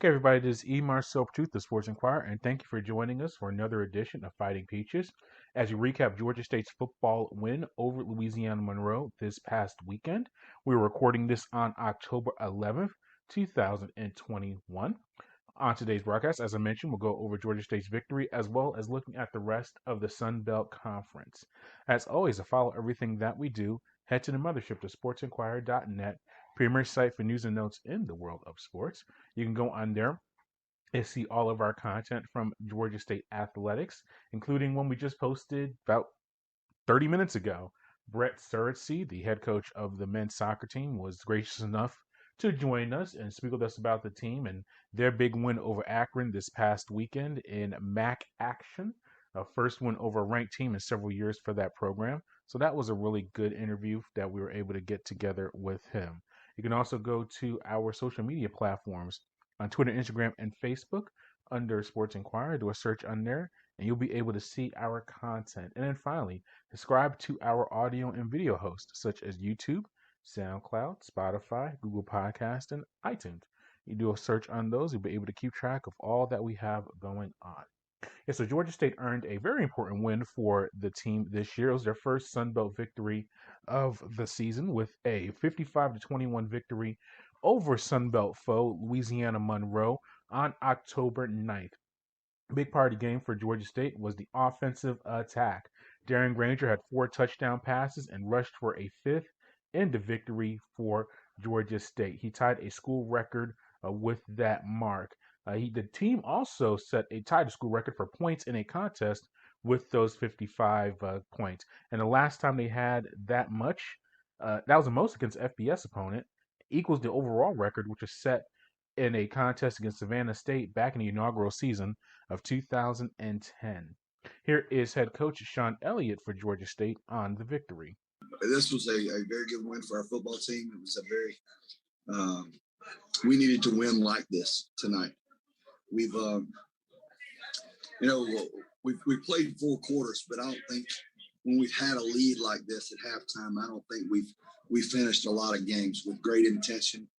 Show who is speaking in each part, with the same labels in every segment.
Speaker 1: Okay, everybody, this is E. Marcel Truth, the Sports Inquirer, and thank you for joining us for another edition of Fighting Peaches as we recap Georgia State's football win over Louisiana-Monroe this past weekend. We're recording this on October 11th, 2021. On today's broadcast, as I mentioned, we'll go over Georgia State's victory as well as looking at the rest of the Sun Belt Conference. As always, to follow everything that we do, head to the mothership to sportsinquirer.net, premier site for news and notes in the world of sports. You can go on there and see all of our content from Georgia State Athletics, including one we just posted about 30 minutes ago. Brett Surtsey, the head coach of the men's soccer team, was gracious enough to join us and speak with us about the team and their big win over Akron this past weekend in MAC action. A first win over a ranked team in several years for that program. So that was a really good interview that we were able to get together with him. You can also go to our social media platforms on Twitter, Instagram, and Facebook under Sports Inquirer. Do a search on there, and you'll be able to see our content. And then finally, subscribe to our audio and video hosts such as YouTube, SoundCloud, Spotify, Google Podcast, and iTunes. You do a search on those, you'll be able to keep track of all that we have going on. Yeah, so Georgia State earned a very important win for the team this year. It was their first Sun Belt victory of the season with a 55-21 victory over Sun Belt foe Louisiana-Monroe on October 9th. A big part of the game for Georgia State was the offensive attack. Darren Granger had 4 touchdown passes and rushed for a 5th in the victory for Georgia State. He tied a school record with that mark. The team also tied a school record for points in a contest with those 55 points. And the last time they had that much, that was the most against FBS opponent, equals the overall record, which was set in a contest against Savannah State back in the inaugural season of 2010. Here is head coach Shawn Elliott for Georgia State on the victory.
Speaker 2: This was a very good win for our football team. It was a very we needed to win like this tonight. We've we played 4 quarters, but I don't think when we've had a lead like this at halftime, I don't think we finished a lot of games with great intention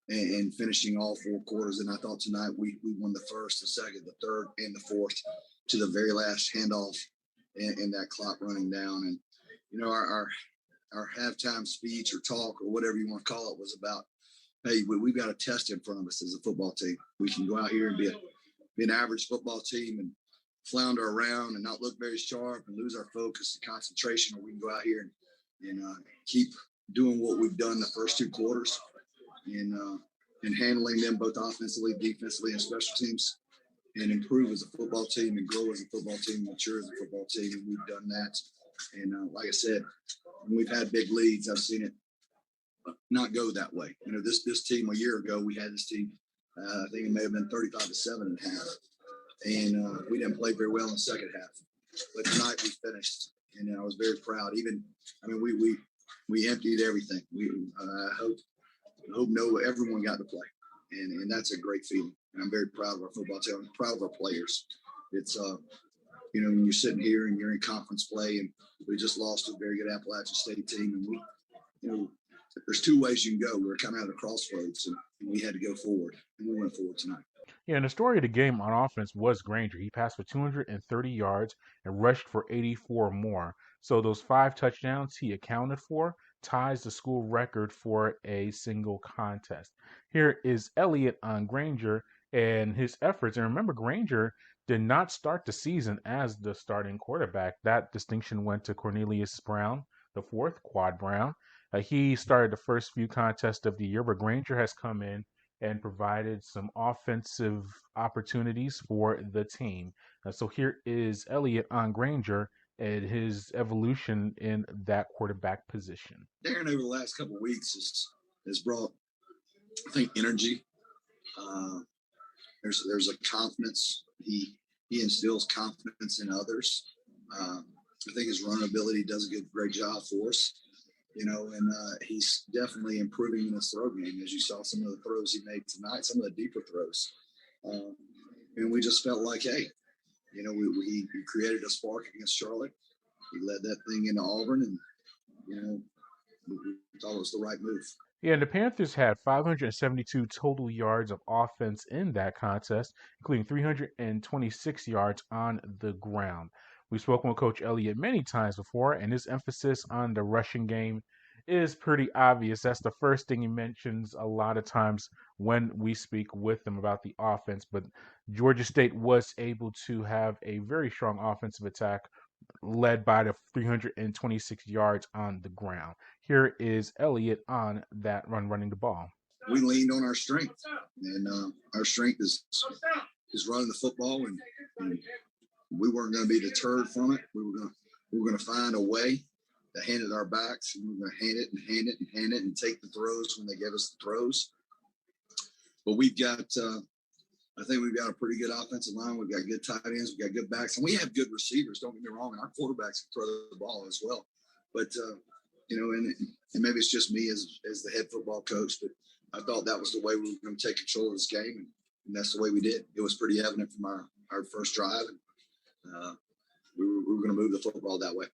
Speaker 2: and finishing all 4 quarters. And I thought tonight we won the first, the second, the third, and the fourth to the very last handoff and that clock running down. And our halftime speech or talk or whatever you want to call it was about, hey, we've got a test in front of us as a football team. We can go out here and be an average football team and flounder around and not look very sharp and lose our focus and concentration, or we can go out here and keep doing what we've done the first 2 quarters and handling them both offensively, defensively, and special teams, and improve as a football team and grow as a football team, mature as a football team. And we've done that. And like I said, when we've had big leads, I've seen it not go that way. This team a year ago, we had this team, I think it may have been 35-7 at half. And we didn't play very well in the second half. But tonight we finished, and I was very proud. We emptied everything. I hope everyone got to play. And that's a great feeling. And I'm very proud of our football team. I'm proud of our players. It's, when you're sitting here and you're in conference play, and we just lost to a very good Appalachian State team, and there's 2 ways you can go. We were coming out of the crossroads, and we had to go forward, and we went forward tonight.
Speaker 1: Yeah, and the story of the game on offense was Granger. He passed for 230 yards and rushed for 84 more. So those 5 touchdowns he accounted for ties the school record for a single contest. Here is Elliott on Granger and his efforts. And remember, Granger did not start the season as the starting quarterback. That distinction went to Cornelius Brown, the 4th, Quad Brown. He started the first few contests of the year, but Granger has come in and provided some offensive opportunities for the team. So here is Elliott on Granger and his evolution in that quarterback position.
Speaker 2: Darren, over the last couple of weeks, has brought, I think, energy. There's a confidence. He instills confidence in others. I think his run ability does a great job for us. And he's definitely improving in his throw game, as you saw some of the throws he made tonight, some of the deeper throws. And we just felt like, hey, he created a spark against Charlotte. He led that thing into Auburn, and, we thought it was the right move.
Speaker 1: Yeah, and the Panthers had 572 total yards of offense in that contest, including 326 yards on the ground. We've spoken with Coach Elliott many times before, and his emphasis on the rushing game is pretty obvious. That's the first thing he mentions a lot of times when we speak with him about the offense. But Georgia State was able to have a very strong offensive attack led by the 326 yards on the ground. Here is Elliott on that run running the ball.
Speaker 2: We leaned on our strength, and our strength is running the football, and we weren't going to be deterred from it. We were going to find a way to hand it our backs, and we were going to hand it and hand it and hand it and take the throws when they gave us the throws. But we've got I think we've got a pretty good offensive line. We've got good tight ends. We've got good backs. And we have good receivers, don't get me wrong. And our quarterbacks can throw the ball as well. But, and maybe it's just me as the head football coach, but I thought that was the way we were going to take control of this game. And that's the way we did. It was pretty evident from our first drive. And we were going to move the football that way.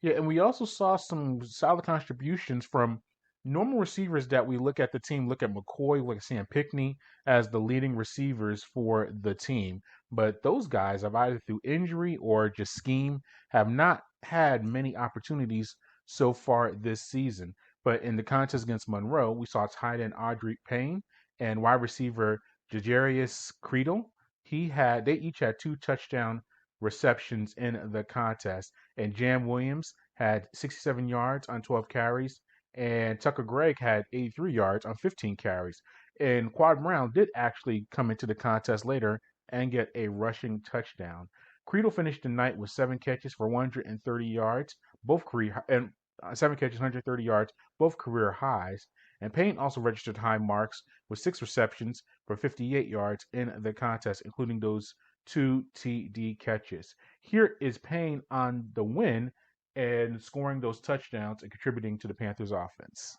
Speaker 1: Yeah, and we also saw some solid contributions from normal receivers that we look at the team, look at McCoy, look at Sam Pickney as the leading receivers for the team. But those guys have either through injury or just scheme have not had many opportunities so far this season. But in the contest against Monroe, we saw tight end Aubry Payne and wide receiver Jajarius Creedle. They each had 2 touchdown receptions in the contest. And Jam Williams had 67 yards on 12 carries, and Tucker Gregg had 83 yards on 15 carries. And Quad Brown did actually come into the contest later and get a rushing touchdown. Creedle finished the night with 7 catches for 130 yards, both career and 7 catches, 130 yards, both career highs. And Payne also registered high marks with 6 receptions for 58 yards in the contest, including those 2 TD catches. Here is Payne on the win and scoring those touchdowns and contributing to the Panthers offense.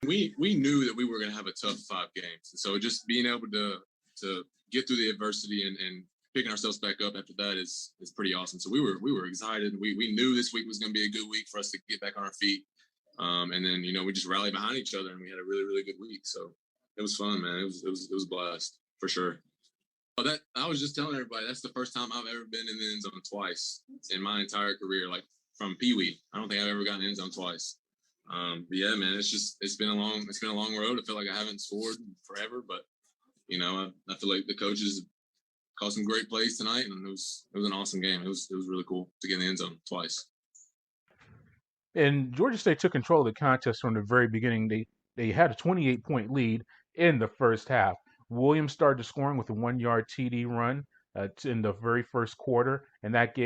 Speaker 3: We knew that we were going to have a tough 5 games. So just being able to get through the adversity and picking ourselves back up after that is pretty awesome. So we were excited. We knew this week was going to be a good week for us to get back on our feet. And then, we just rallied behind each other and we had a really, really good week. So it was fun, man. It was a blast for sure. That I was just telling everybody, that's the first time I've ever been in the end zone twice in my entire career, like from Pee Wee. I don't think I've ever gotten in the end zone twice. But yeah, man, it's been a long road. I feel like I haven't scored forever, but I feel like the coaches called some great plays tonight, and it was an awesome game. It was really cool to get in the end zone twice.
Speaker 1: And Georgia State took control of the contest from the very beginning. They had a 28-point lead in the first half. Williams started scoring with a 1-yard TD run in the very first quarter, and that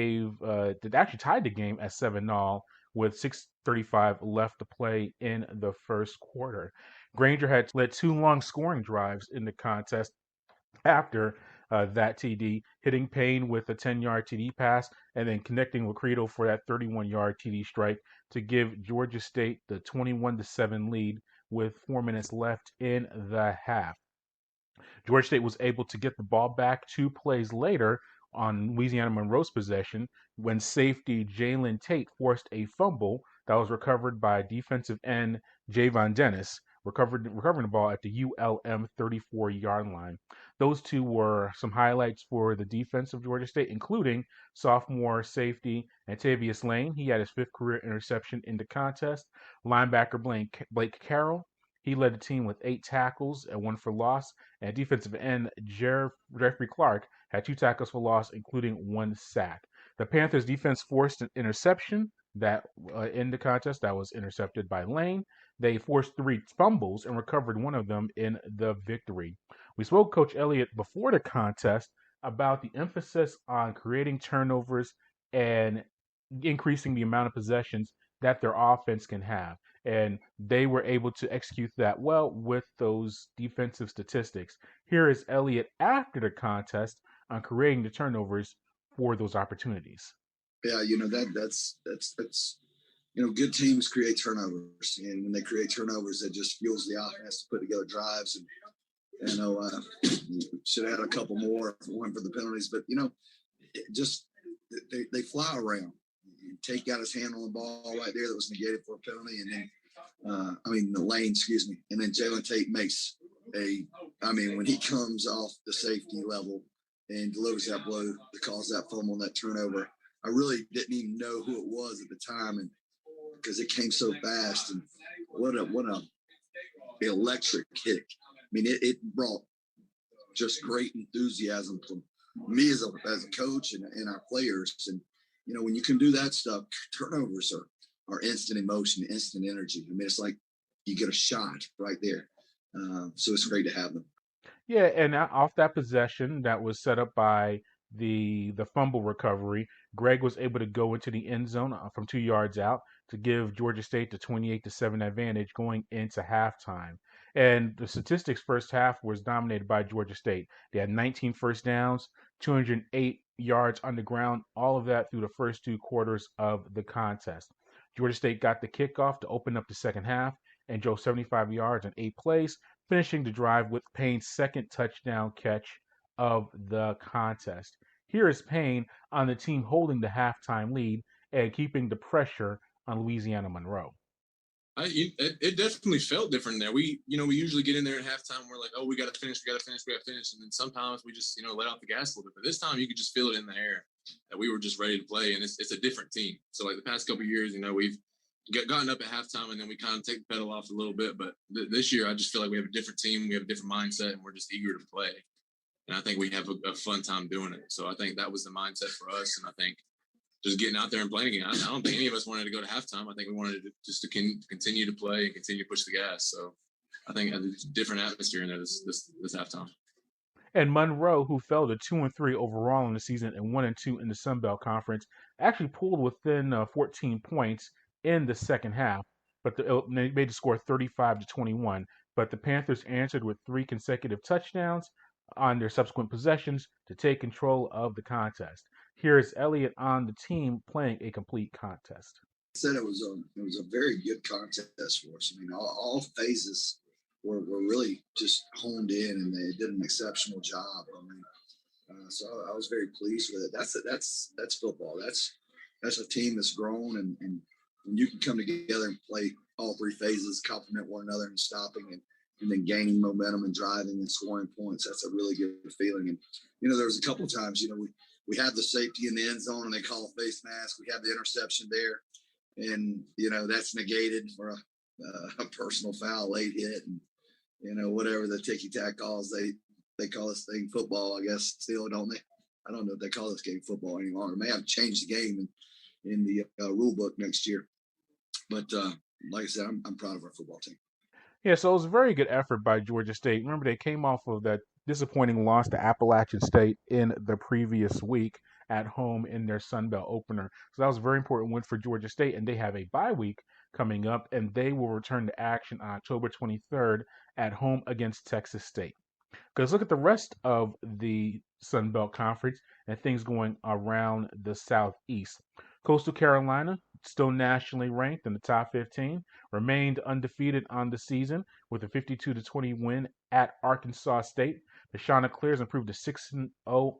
Speaker 1: actually tied the game at 7-all with 6:35 left to play in the first quarter. Granger had led 2 long scoring drives in the contest after that TD, hitting Payne with a 10-yard TD pass and then connecting with Creedle for that 31-yard TD strike to give Georgia State the 21-7 lead with 4 minutes left in the half. Georgia State was able to get the ball back 2 plays later on Louisiana-Monroe's possession when safety Jalen Tate forced a fumble that was recovered by defensive end Javon Dennis, recovering the ball at the ULM 34-yard line. Those 2 were some highlights for the defense of Georgia State, including sophomore safety Antavius Lane. He had his 5th career interception in the contest. Linebacker Blake Carroll. He led the team with 8 tackles and 1 for loss. And defensive end Jeffrey Clark had 2 tackles for loss, including 1 sack. The Panthers defense forced an interception that in the contest that was intercepted by Lane. They forced 3 fumbles and recovered 1 of them in the victory. We spoke to Coach Elliott before the contest about the emphasis on creating turnovers and increasing the amount of possessions that their offense can have. And they were able to execute that well with those defensive statistics. Here is Elliott after the contest on creating the turnovers for those opportunities.
Speaker 2: Yeah, that's good teams create turnovers, and when they create turnovers, it just fuels the offense to put together drives. And should have had a couple more if it weren't for the penalties, but they fly around. Tate got his hand on the ball right there that was negated for a penalty, and then the lane, excuse me. And then Jalen Tate makes when he comes off the safety level and delivers that blow to cause that fumble and that turnover, I really didn't even know who it was at the time, and because it came so fast. And what a electric kick. It brought just great enthusiasm from me as a coach and our players. And, when you can do that stuff, turnovers are instant emotion, instant energy. It's like you get a shot right there. So it's great to have them.
Speaker 1: Yeah, and off that possession that was set up by the fumble recovery, Greg was able to go into the end zone from 2 yards out to give Georgia State the 28-7 advantage going into halftime. And the statistics first half was dominated by Georgia State. They had 19 first downs, 208 yards on the ground, all of that through the first 2 quarters of the contest. Georgia State got the kickoff to open up the second half and drove 75 yards in 8 plays, finishing the drive with Payne's second touchdown catch of the contest. Here is Payne on the team holding the halftime lead and keeping the pressure on Louisiana-Monroe.
Speaker 3: It definitely felt different there. We usually get in there at halftime. We're like, oh, we got to finish. And then sometimes we just, let off the gas a little bit. But this time you could just feel it in the air that we were just ready to play. And it's a different team. So like the past couple of years, we've gotten up at halftime and then we kind of take the pedal off a little bit. But this year, I just feel like we have a different team. We have a different mindset and we're just eager to play. And I think we have a fun time doing it. So I think that was the mindset for us. And I think just getting out there and playing again. I don't think any of us wanted to go to halftime. I think we wanted to continue to play and continue to push the gas. So I think a different atmosphere in there this halftime.
Speaker 1: And Monroe, who fell to 2-3 overall in the season and 1-2 in the Sun Belt Conference, actually pulled within 14 points in the second half, but they made the score 35-21. But the Panthers answered with 3 consecutive touchdowns on their subsequent possessions to take control of the contest. Here is Elliott on the team playing a complete contest.
Speaker 2: I said it was a very good contest for us. All phases were really just honed in, and they did an exceptional job. So I was very pleased with it. That's football. That's a team that's grown, and when you can come together and play all 3 phases, complement one another, and stopping and then gaining momentum and driving and scoring points. That's a really good feeling. And there was a couple of times, we had the safety in the end zone and they call a face mask. We have the interception there, and that's negated for a personal foul, late hit, and whatever the ticky-tack calls. They call this thing football, I guess, still, don't they? I don't know if they call this game football any longer. They may have changed the game in the rule book next year. But like I said, I'm proud of our football team.
Speaker 1: Yeah, so it was a very good effort by Georgia State. Remember, they came off of that disappointing loss to Appalachian State in the previous week at home in their Sun Belt opener. So that was a very important win for Georgia State, and they have a bye week coming up, and they will return to action on October 23rd at home against Texas State. Because look at the rest of the Sun Belt Conference and things going around the Southeast. Coastal Carolina, still nationally ranked in the top 15, remained undefeated on the season with a 52-20 win at Arkansas State. The Chanticleers improved to 6-0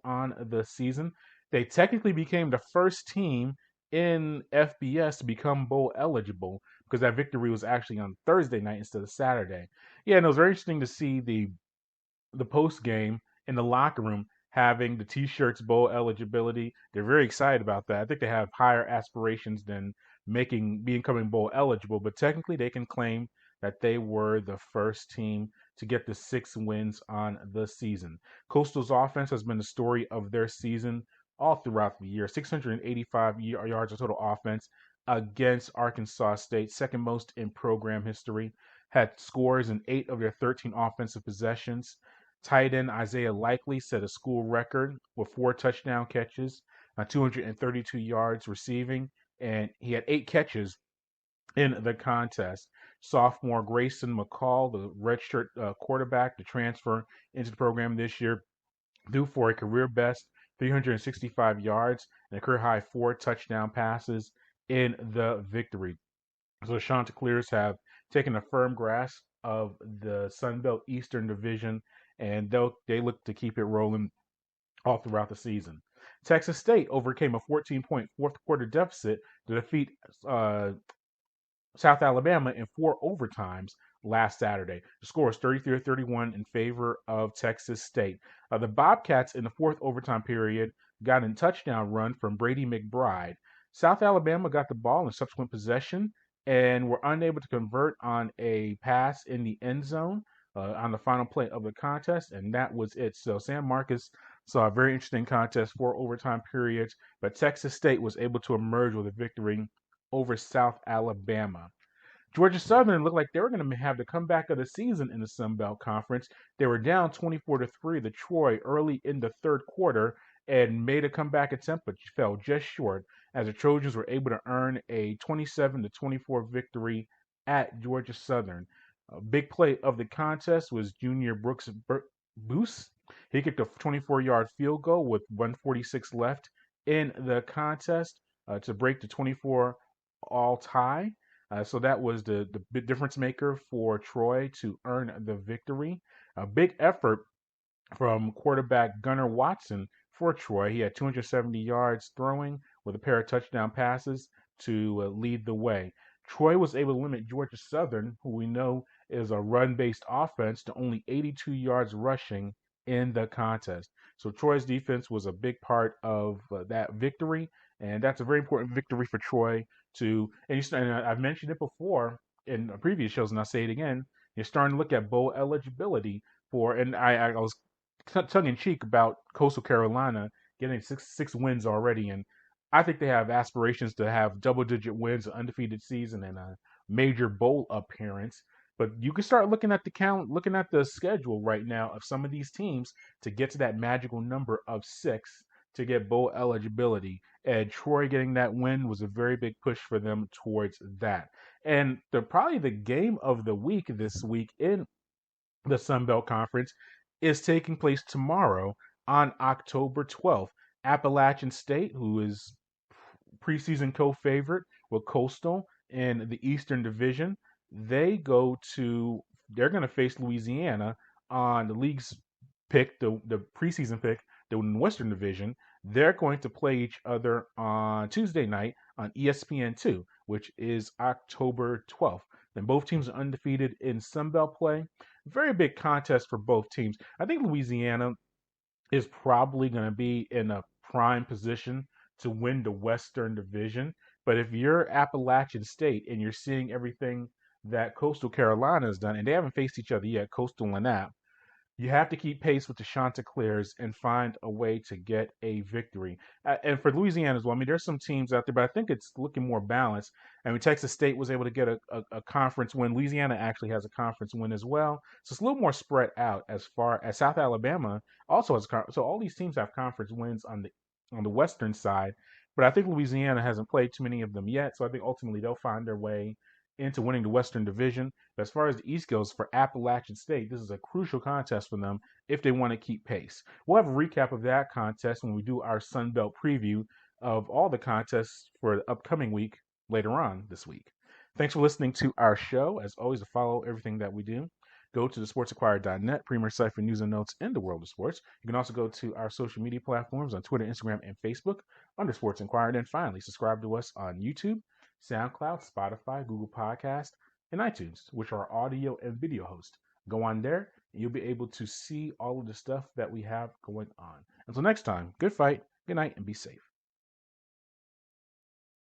Speaker 1: on the season. They technically became the first team in FBS to become bowl eligible because that victory was actually on Thursday night instead of Saturday. Yeah, and it was very interesting to see the post game in the locker room having the T-shirts bowl eligibility. They're very excited about that. I think they have higher aspirations than becoming bowl eligible, but technically they can claim that they were the first team to get the 6 wins on the season. Coastal's offense has been the story of their season all throughout the year. 685 yards of total offense against Arkansas State, second most in program history. Had scores in 8 of their 13 offensive possessions. Tight end Isaiah Likely set a school record with 4 touchdown catches, 232 yards receiving, and he had 8 catches in the contest. Sophomore Grayson McCall, the redshirt quarterback to transfer into the program this year, threw for a career best 365 yards and a career high 4 touchdown passes in the victory. So the Chanticleers have taken a firm grasp of the Sun Belt Eastern Division, and they look to keep it rolling all throughout the season. Texas State overcame a 14-point fourth quarter deficit to defeat South Alabama in 4 overtimes last Saturday. The score was 33-31 in favor of Texas State. The Bobcats in the fourth overtime period got a touchdown run from Brady McBride. South Alabama got the ball in subsequent possession and were unable to convert on a pass in the end zone on the final play of the contest, and that was it. So San Marcos saw a very interesting contest, 4 overtime periods, but Texas State was able to emerge with a victory over South Alabama. Georgia Southern looked like they were going to have the comeback of the season in the Sun Belt Conference. They were down 24-3 to Troy early in the third quarter and made a comeback attempt, but fell just short as the Trojans were able to earn a 27-24 victory at Georgia Southern. A big play of the contest was junior Brooks Boos. He kicked a 24-yard field goal with 1:46 left in the contest to break the 24 all tie. So that was the difference maker for Troy to earn the victory. A big effort from quarterback Gunnar Watson for Troy. He had 270 yards throwing with a pair of touchdown passes to lead the way. Troy was able to limit Georgia Southern, who we know is a run-based offense, to only 82 yards rushing in the contest. So Troy's defense was a big part of that victory, and that's a very important victory for Troy and I've mentioned it before in previous shows, and I'll say it again. You're starting to look at bowl eligibility and I was tongue in cheek about Coastal Carolina getting six wins already, and I think they have aspirations to have double-digit wins, an undefeated season, and a major bowl appearance. But you can start looking at the looking at the schedule right now of some of these teams to get to that magical number of 6 to get bowl eligibility. And Troy getting that win was a very big push for them towards that. And probably the game of the week this week in the Sun Belt Conference is taking place tomorrow on October 12th. Appalachian State, who is preseason co-favorite with Coastal in the Eastern Division, they're going to face Louisiana on the league's pick, the preseason pick, the Western Division. They're going to play each other on Tuesday night on ESPN2, which is October 12th. And both teams are undefeated in Sun Belt play. Very big contest for both teams. I think Louisiana is probably going to be in a prime position to win the Western Division. But if you're Appalachian State and you're seeing everything that Coastal Carolina has done, and they haven't faced each other yet, Coastal and App, you have to keep pace with the Chanticleers and find a way to get a victory. And for Louisiana as well, I mean, there's some teams out there, but I think it's looking more balanced. I mean, Texas State was able to get a conference win. Louisiana actually has a conference win as well. So it's a little more spread out as far as South Alabama also has a conference. So all these teams have conference wins on the western side. But I think Louisiana hasn't played too many of them yet. So I think ultimately they'll find their way into winning the Western Division. But as far as the East goes, for Appalachian State, this is a crucial contest for them if they want to keep pace. We'll have a recap of that contest when we do our Sun Belt preview of all the contests for the upcoming week later on this week. Thanks for listening to our show. As always, to follow everything that we do, go to the sportsinquirer.net, premier site for news and notes in the world of sports. You can also go to our social media platforms on Twitter, Instagram, and Facebook under Sports Inquirer. And then finally, subscribe to us on YouTube, SoundCloud, Spotify, Google Podcast, and iTunes, which are our audio and video hosts. Go on there, and you'll be able to see all of the stuff that we have going on. Until next time, good fight, good night, and be safe.